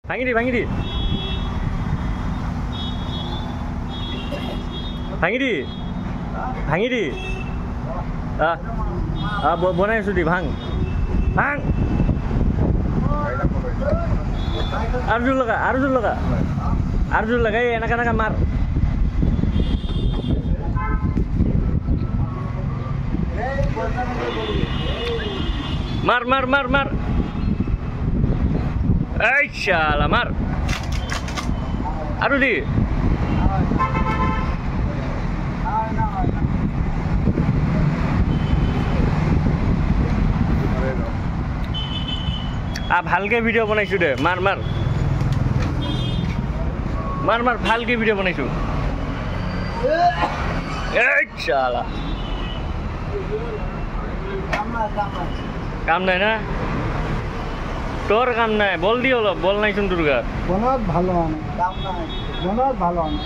ভাঙি দি ভাঙি দি ভাঙি দি ভাঙি দি বনাই আছো দি ভাঙ ভাঙ আৰু জোৰ লগা আৰু জোৰ লগা আৰু জোৰ লগা এই এনেকা এনেকা মাৰ মার মার মার মার এই শালা মার আরো দি ভালকে ভিডিও বনাইছো দে মার মার মার মার ভালকে ভিডিও বনাইছো এই শালা কাম নাই না তোর কাম নাই বল দি অলপ বল নাই শুন দুর্গা বনত ভালো আনে কাম নাই বনত ভালো আনে